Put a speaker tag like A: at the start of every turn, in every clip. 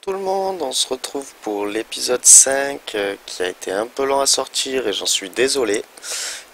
A: tout le monde, on se retrouve pour l'épisode 5 qui a été un peu lent à sortir et j'en suis désolé.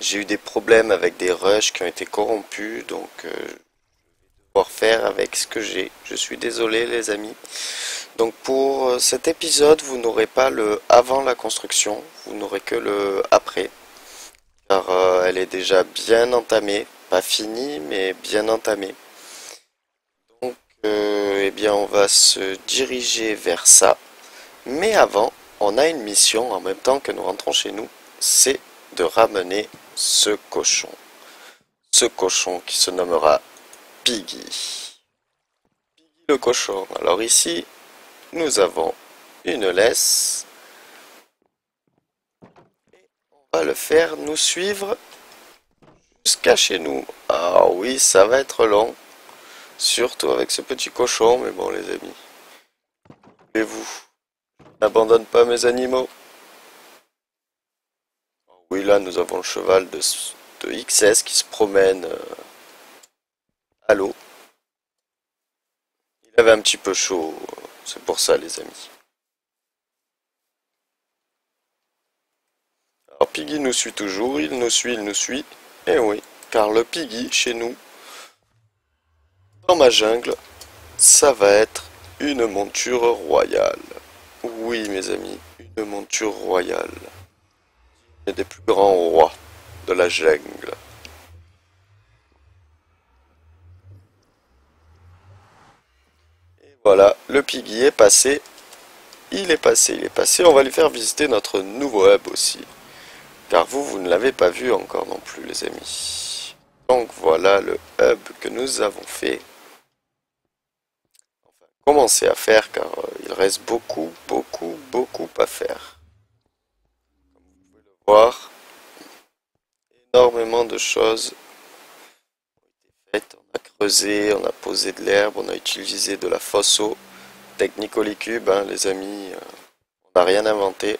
A: J'ai eu des problèmes avec des rushs qui ont été corrompus, donc je vais devoir faire avec ce que j'ai. Je suis désolé les amis. Donc pour cet épisode, vous n'aurez pas le avant la construction, vous n'aurez que le après, car elle est déjà bien entamée, pas finie, mais bien entamée. Donc eh bien on va se diriger vers ça. Mais avant, on a une mission en même temps que nous rentrons chez nous, c'est de ramener ce cochon. Ce cochon qui se nommera Piggy. Piggy le cochon. Alors ici, nous avons une laisse. On va le faire nous suivre jusqu'à chez nous. Ah oui, ça va être long. Surtout avec ce petit cochon, mais bon les amis. Et vous, n'abandonne pas mes animaux. Oui, là nous avons le cheval de XS qui se promène à l'eau. Il avait un petit peu chaud, c'est pour ça les amis. Alors Piggy nous suit toujours, il nous suit, il nous suit. Et oui, car le Piggy chez nous, dans ma jungle, ça va être une monture royale. Oui mes amis, une monture royale. Il y a des plus grands rois de la jungle. Et voilà, le Piggy est passé. Il est passé, il est passé. On va lui faire visiter notre nouveau hub aussi. Car vous ne l'avez pas vu encore non plus les amis. Donc voilà le hub que nous avons fait. Enfin, commencer à faire car il reste beaucoup à faire. Comme vous pouvez le voir, énormément de choses ont été faites. On a creusé, on a posé de l'herbe, on a utilisé de la fosse eau. Technique Holicube, hein, les amis, on n'a rien inventé.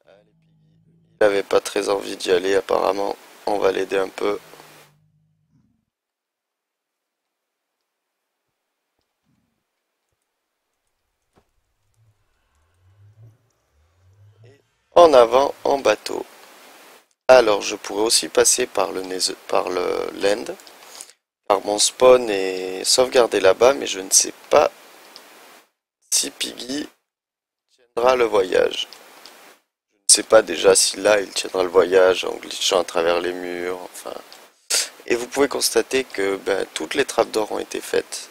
A: Il n'avait pas très envie d'y aller apparemment. On va l'aider un peu. En avant, en bateau. Alors, je pourrais aussi passer par le land, car mon spawn est sauvegardé là-bas, mais je ne sais pas si Piggy tiendra le voyage. Je ne sais pas déjà si là il tiendra le voyage en glitchant à travers les murs, enfin. Et vous pouvez constater que toutes les trapdoors ont été faites,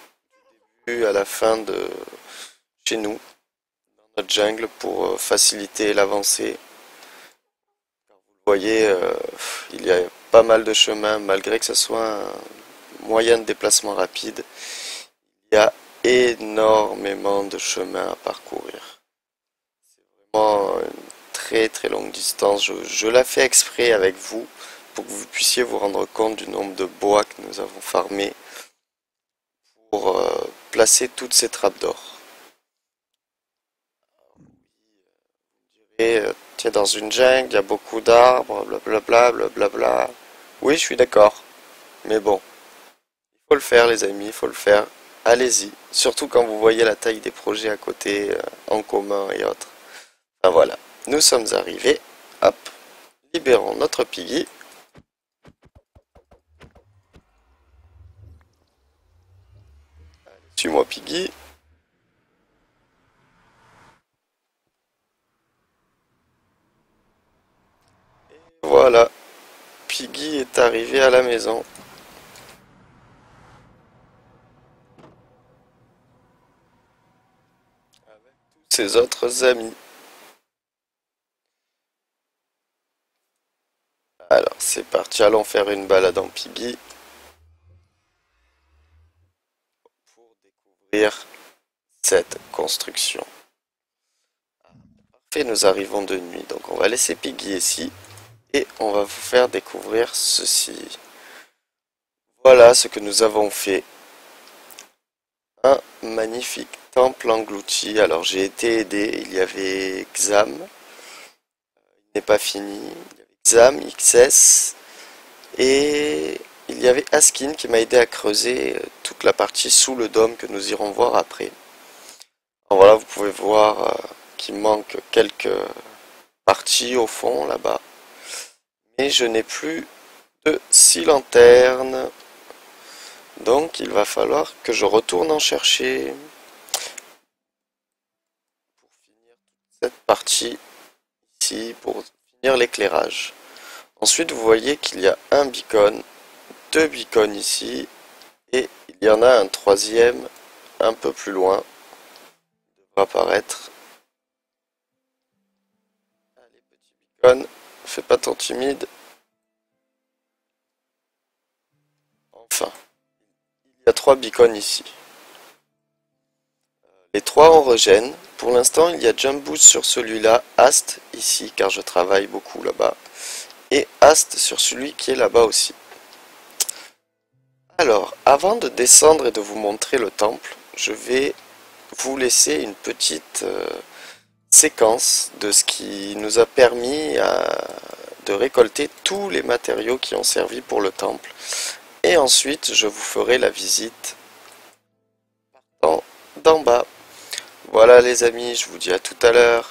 A: du début à la fin de chez nous, dans notre jungle, pour faciliter l'avancée. Vous voyez, il y a pas mal de chemins, malgré que ce soit un moyen de déplacement rapide. Il y a énormément de chemins à parcourir. C'est vraiment une très longue distance. Je la fais exprès avec vous pour que vous puissiez vous rendre compte du nombre de bois que nous avons farmé pour placer toutes ces trapdoors. Et tu es dans une jungle, il y a beaucoup d'arbres, blablabla, blablabla. Oui, je suis d'accord. Mais bon, il faut le faire les amis, il faut le faire. Allez-y. Surtout quand vous voyez la taille des projets à côté, en commun et autres. Enfin voilà, nous sommes arrivés. Hop, libérons notre Piggy. Suis-moi Piggy. Voilà, Piggy est arrivé à la maison. Avec tous ses autres amis. Alors c'est parti, allons faire une balade en Piggy pour découvrir cette construction. Parfait, nous arrivons de nuit, donc on va laisser Piggy ici et on va vous faire découvrir ceci. Voilà ce que nous avons fait. Un magnifique temple englouti. Alors j'ai été aidé, il y avait Xam, il n'est pas fini, il y avait Xam, XS, et il il y avait Askin qui m'a aidé à creuser toute la partie sous le dôme que nous irons voir après. Alors voilà, vous pouvez voir qu'il manque quelques parties au fond là-bas. Mais je n'ai plus de 6 lanternes. Donc il va falloir que je retourne en chercher pour finir cette partie ici, pour finir l'éclairage. Ensuite vous voyez qu'il y a un beacon, 2 beacons ici, et il y en a un troisième un peu plus loin. Il devra apparaître. Allez petit beacon, fais pas ton timide. Enfin. Il y a 3 beacons ici. Les 3 en régène. Pour l'instant, il y a Jump Boost sur celui-là, Ast ici, car je travaille beaucoup là-bas, et Ast sur celui qui est là-bas aussi. Alors, avant de descendre et de vous montrer le temple, je vais vous laisser une petite séquence de ce qui nous a permis de récolter tous les matériaux qui ont servi pour le temple. Et ensuite, je vous ferai la visite d'en bas. Voilà les amis, je vous dis à tout à l'heure.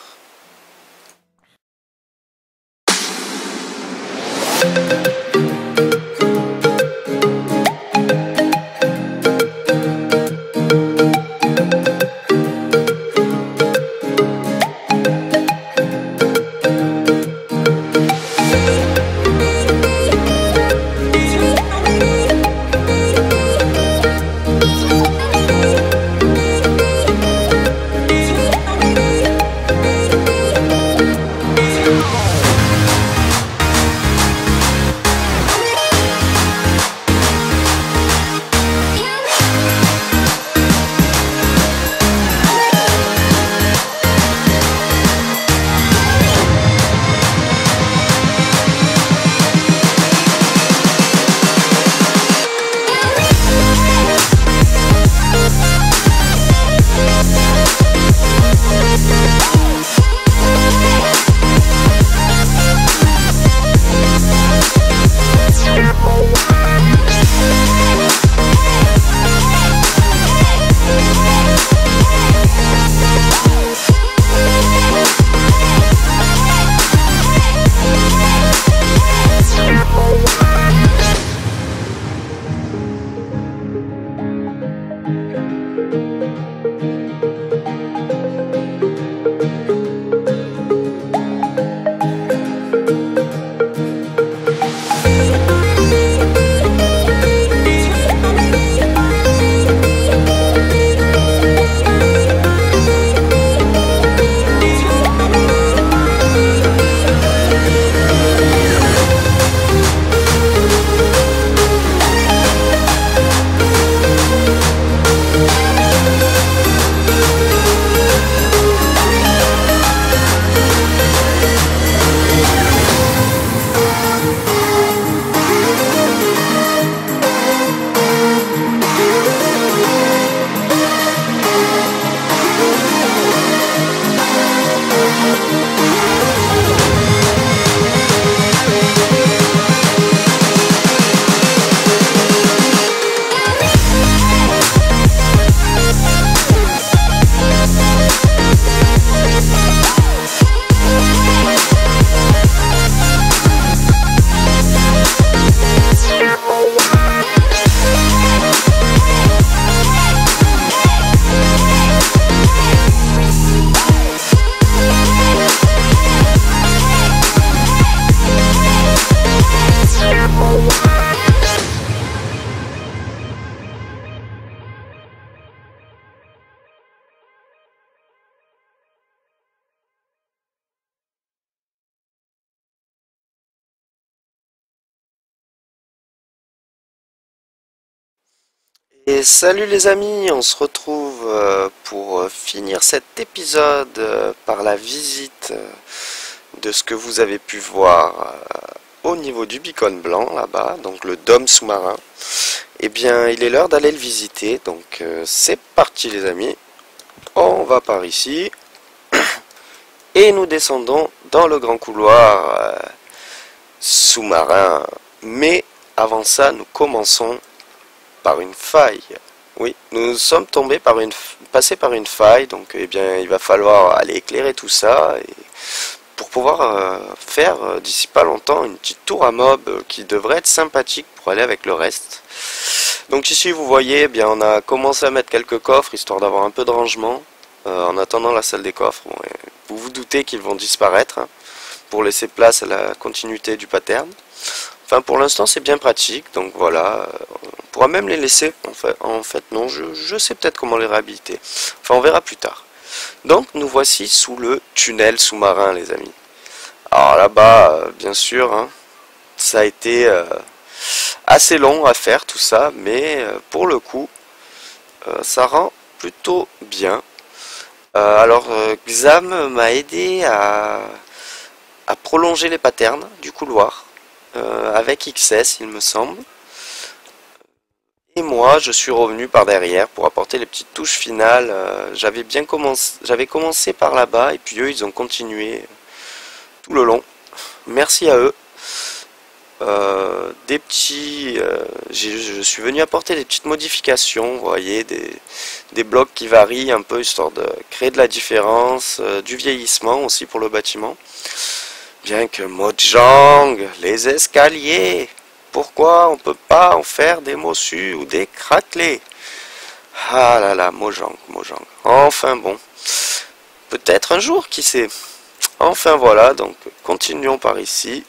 A: Et salut les amis, on se retrouve pour finir cet épisode par la visite de ce que vous avez pu voir au niveau du beacon blanc là-bas, donc le dôme sous-marin. Eh bien, il est l'heure d'aller le visiter, donc c'est parti les amis. On va par ici et nous descendons dans le grand couloir sous-marin, mais avant ça, nous commençons par une faille. Oui, nous sommes tombés passés par une faille, donc eh bien, il va falloir aller éclairer tout ça et pour pouvoir faire d'ici pas longtemps une petite tour à mob qui devrait être sympathique pour aller avec le reste. Donc ici, vous voyez, eh bien, on a commencé à mettre quelques coffres histoire d'avoir un peu de rangement en attendant la salle des coffres. Bon, vous vous doutez qu'ils vont disparaître hein, pour laisser place à la continuité du pattern. Enfin, pour l'instant, c'est bien pratique, donc voilà. On pourra même les laisser. En fait non, je sais peut-être comment les réhabiliter. Enfin, on verra plus tard. Donc, nous voici sous le tunnel sous-marin, les amis. Alors là-bas, bien sûr, hein, ça a été assez long à faire tout ça, mais pour le coup, ça rend plutôt bien. Xam m'a aidé à prolonger les patterns du couloir avec XS, il me semble. Et moi, je suis revenu par derrière pour apporter les petites touches finales. J'avais commencé par là-bas et puis eux, ils ont continué tout le long. Merci à eux. Je suis venu apporter des petites modifications, vous voyez, des blocs qui varient un peu histoire de créer de la différence, du vieillissement aussi pour le bâtiment. Bien que Mojang, les escaliers, pourquoi on peut pas en faire des mossus ou des craquelés? Ah là là, Mojang. Enfin bon, peut-être un jour, qui sait. Enfin voilà, donc continuons par ici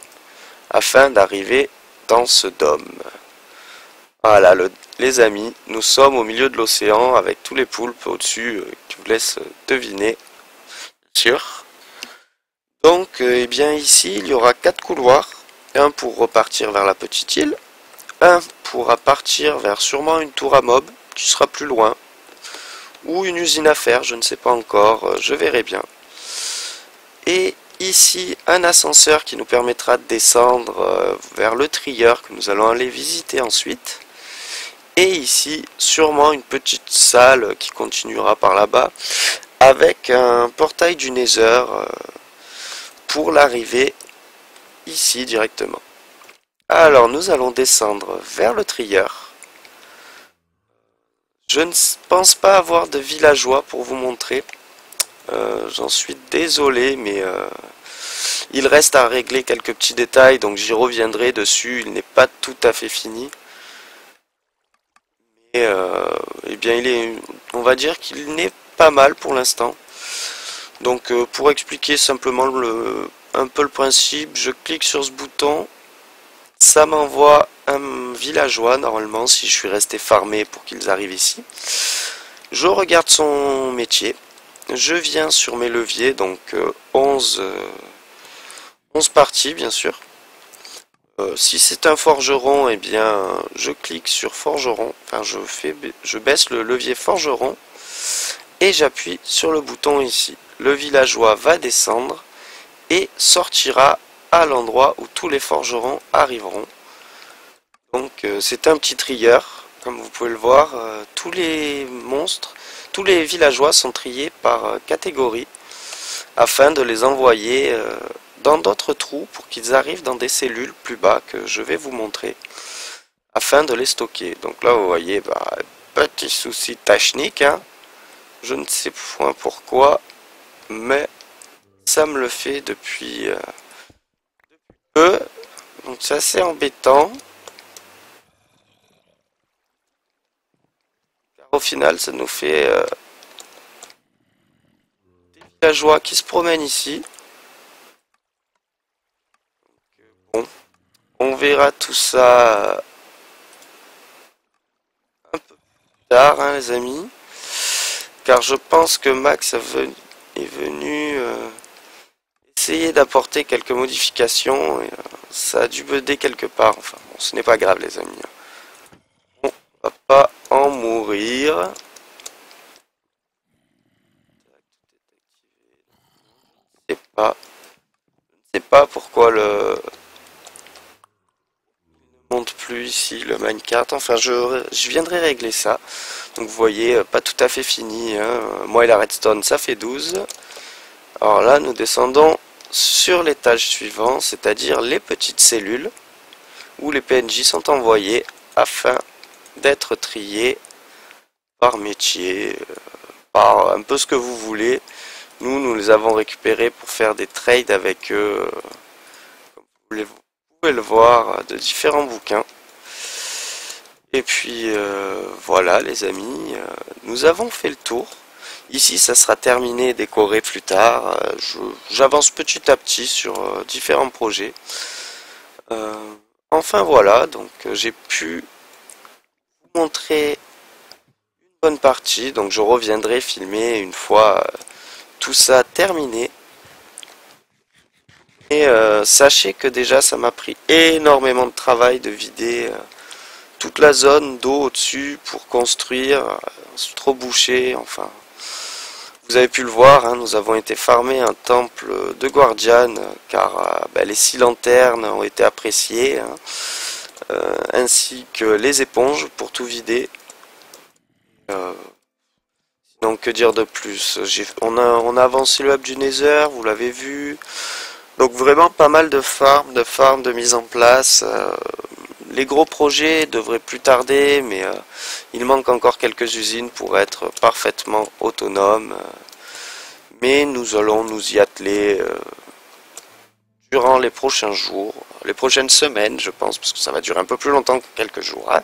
A: afin d'arriver dans ce dôme. Voilà, les amis, nous sommes au milieu de l'océan avec tous les poulpes au-dessus qui vous laissent deviner, bien sûr. Donc, eh bien ici, il y aura 4 couloirs. Un pour repartir vers la petite île. Un pour partir vers sûrement une tour à mob qui sera plus loin. Ou une usine à fer, je ne sais pas encore, je verrai bien. Et ici, un ascenseur qui nous permettra de descendre vers le trieur que nous allons aller visiter ensuite. Et ici, sûrement une petite salle qui continuera par là-bas avec un portail du Nether pour l'arrivée ici directement. Alors, nous allons descendre vers le trieur. Je ne pense pas avoir de villageois pour vous montrer. J'en suis désolé, mais il reste à régler quelques petits détails, donc j'y reviendrai dessus. Il n'est pas tout à fait fini. Mais eh bien, on va dire qu'il n'est pas mal pour l'instant. Donc, pour expliquer simplement un peu le principe, je clique sur ce bouton, ça m'envoie un villageois normalement si je suis resté farmé pour qu'ils arrivent ici. Je regarde son métier. Je viens sur mes leviers, donc 11 parties bien sûr. Si c'est un forgeron, eh bien je clique sur forgeron, enfin je baisse le levier forgeron et j'appuie sur le bouton ici. Le villageois va descendre et sortira à l'endroit où tous les forgerons arriveront. Donc c'est un petit trieur, comme vous pouvez le voir, tous les monstres, tous les villageois sont triés par catégorie afin de les envoyer dans d'autres trous pour qu'ils arrivent dans des cellules plus bas que je vais vous montrer afin de les stocker. Donc là vous voyez, petit souci technique, hein. Je ne sais point pourquoi, mais ça me le fait depuis peu, donc c'est assez embêtant. Au final, ça nous fait des villageois qui se promènent ici. Donc, bon, on verra tout ça un peu plus tard, hein, les amis. Car je pense que Max est venu essayer d'apporter quelques modifications. Et, ça a dû bugger quelque part. Enfin, bon, ce n'est pas grave, les amis. On va pas en mourir. Je ne sais pas pourquoi ne monte plus ici le minecart. Enfin, je viendrai régler ça. Donc vous voyez, pas tout à fait fini. Hein. Moi et la redstone, ça fait 12. Alors là, nous descendons sur l'étage suivant, c'est-à-dire les petites cellules. où les PNJ sont envoyés afin d'être triés par métier, par un peu ce que vous voulez. Nous les avons récupérés pour faire des trades avec eux, comme vous pouvez le voir, de différents bouquins. Et puis voilà les amis, nous avons fait le tour. Ici ça sera terminé, décoré plus tard. J'avance petit à petit sur différents projets. Enfin voilà, donc j'ai pu vous montrer une bonne partie. Donc je reviendrai filmer une fois tout ça terminé. Et sachez que déjà ça m'a pris énormément de travail de vider toute la zone d'eau au-dessus pour construire, c'est trop bouché, enfin. Vous avez pu le voir, hein, nous avons été farmer un temple de Guardian car les 6 lanternes ont été appréciées, hein, ainsi que les éponges pour tout vider. Donc que dire de plus, on a avancé le hub du Nether, vous l'avez vu. Donc vraiment pas mal de farms, de mise en place. Les gros projets devraient plus tarder, mais il manque encore quelques usines pour être parfaitement autonomes. Mais nous allons nous y atteler durant les prochains jours, les prochaines semaines, je pense, parce que ça va durer un peu plus longtemps que quelques jours. Hein.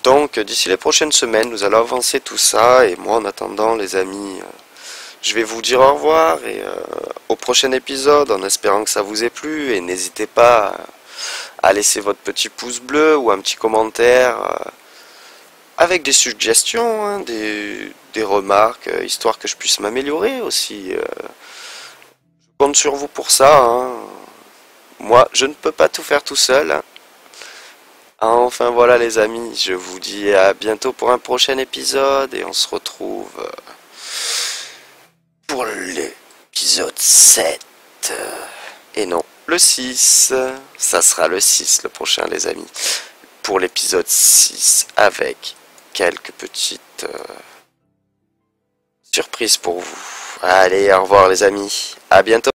A: Donc d'ici les prochaines semaines, nous allons avancer tout ça. Et moi, en attendant, les amis, je vais vous dire au revoir et au prochain épisode, en espérant que ça vous ait plu. Et n'hésitez pas à laisser votre petit pouce bleu ou un petit commentaire avec des suggestions, hein, des remarques, histoire que je puisse m'améliorer aussi. Je compte sur vous pour ça. Hein. Moi, je ne peux pas tout faire tout seul. Hein. Enfin voilà les amis, je vous dis à bientôt pour un prochain épisode et on se retrouve pour l'épisode 7. Et non, le 6. Ça sera le 6 le prochain les amis. Pour l'épisode 6 avec quelques petites surprises pour vous. Allez, au revoir les amis. À bientôt.